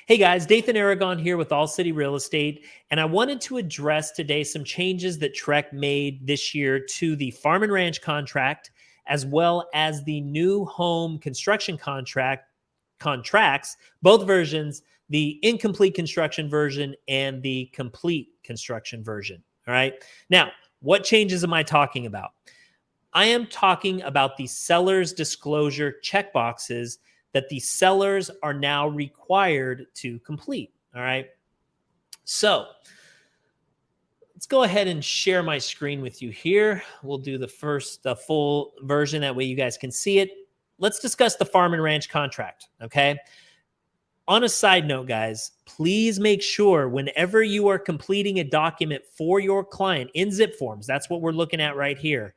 Hey guys, Dathan Aragon here with All City Real Estate, and I wanted to address today some changes that TREC made this year to the farm and ranch contract, as well as the new home construction contracts, both versions, the incomplete construction version and the complete construction version. All right. Now, what changes am I talking about? I am talking about the seller's disclosure checkboxes that the sellers are now required to complete. All right. So let's go ahead and share my screen with you here. We'll do the full version. That way you guys can see it. Let's discuss the farm and ranch contract. Okay. On a side note, guys, please make sure whenever you are completing a document for your client in zip forms, that's what we're looking at right here,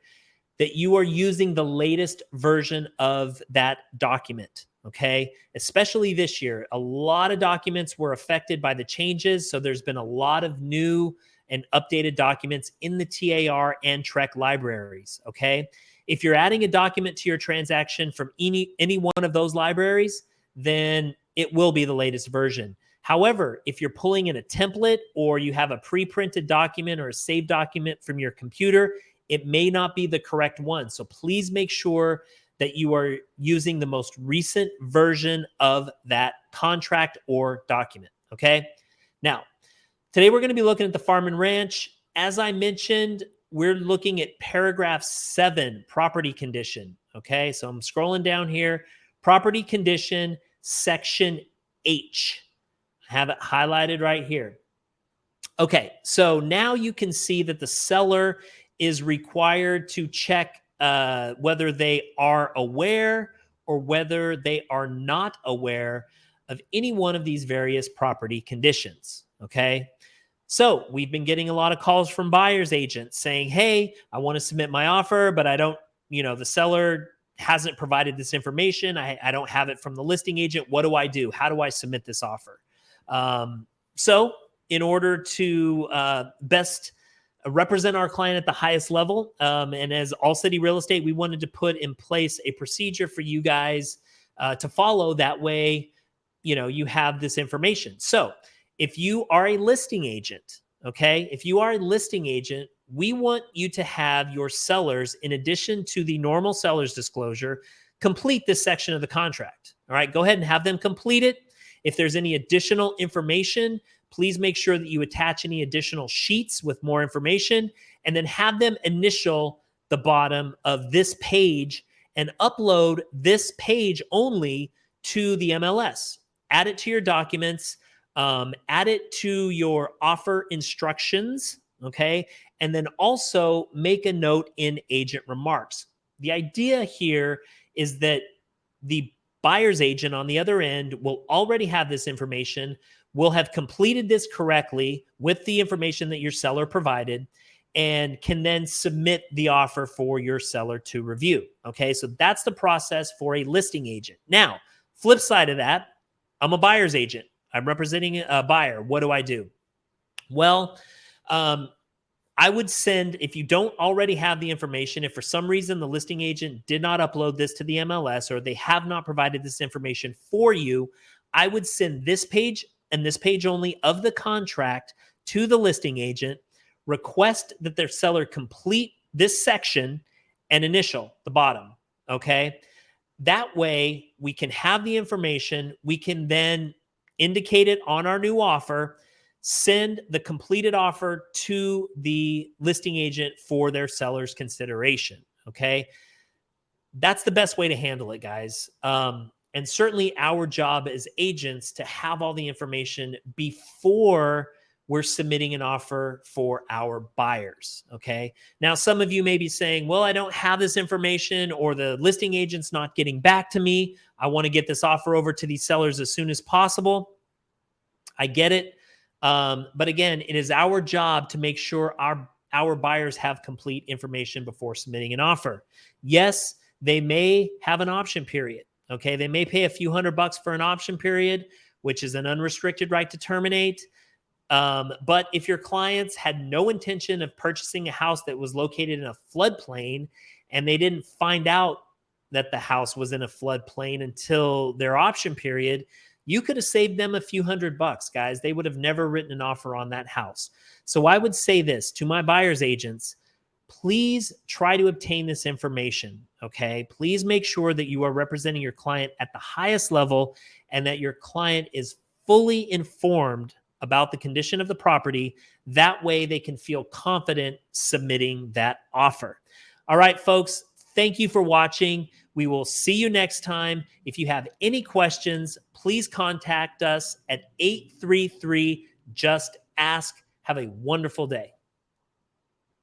that you are using the latest version of that document, okay? Especially this year. A lot of documents were affected by the changes, so there's been a lot of new and updated documents in the TAR and TREC libraries, okay? If you're adding a document to your transaction from any one of those libraries, then it will be the latest version. However, if you're pulling in a template or you have a pre-printed document or a saved document from your computer, it may not be the correct one. So please make sure that you are using the most recent version of that contract or document, okay? Now, today we're gonna be looking at the farm and ranch. As I mentioned, we're looking at paragraph 7, property condition, okay? So I'm scrolling down here, property condition, section H. I have it highlighted right here. Okay, so now you can see that the seller is required to check whether they are aware or whether they are not aware of any one of these various property conditions, okay? So we've been getting a lot of calls from buyer's agents saying, hey, I want to submit my offer, but I don't, the seller hasn't provided this information. I don't have it from the listing agent. What do I do? How do I submit this offer? So in order to best represent our client at the highest level, and as All City Real Estate, we wanted to put in place a procedure for you guys to follow. That way, you have this information. So if you are a listing agent, okay, if you are a listing agent, we want you to have your sellers, in addition to the normal seller's disclosure, complete this section of the contract. All right, go ahead and have them complete it. If there's any additional information, please make sure that you attach any additional sheets with more information, and then have them initial the bottom of this page and upload this page only to the MLS. Add it to your documents, add it to your offer instructions, okay? And then also make a note in agent remarks. The idea here is that the buyer's agent on the other end will already have this information, will have completed this correctly with the information that your seller provided, and can then submit the offer for your seller to review. Okay, so that's the process for a listing agent. Now, flip side of that, I'm a buyer's agent. I'm representing a buyer. What do I do? Well, I would send, if you don't already have the information, if for some reason the listing agent did not upload this to the MLS or they have not provided this information for you, I would send this page and this page only of the contract to the listing agent, request that their seller complete this section and initial the bottom, okay? That way we can have the information, we can then indicate it on our new offer, send the completed offer to the listing agent for their seller's consideration, okay? That's the best way to handle it, guys. And certainly our job as agents to have all the information before we're submitting an offer for our buyers, okay? Now, some of you may be saying, well, I don't have this information, or the listing agent's not getting back to me. I want to get this offer over to these sellers as soon as possible. I get it. But again, it is our job to make sure our buyers have complete information before submitting an offer. Yes, they may have an option period. Okay, they may pay a few $100 for an option period, which is an unrestricted right to terminate. But if your clients had no intention of purchasing a house that was located in a floodplain, and they didn't find out that the house was in a floodplain until their option period, you could have saved them a few $100, guys. They would have never written an offer on that house. So I would say this to my buyer's agents: please try to obtain this information, okay? Please make sure that you are representing your client at the highest level and that your client is fully informed about the condition of the property. That way they can feel confident submitting that offer. All right, folks, thank you for watching. We will see you next time. If you have any questions, please contact us at 833-JUST-ASK. Have a wonderful day.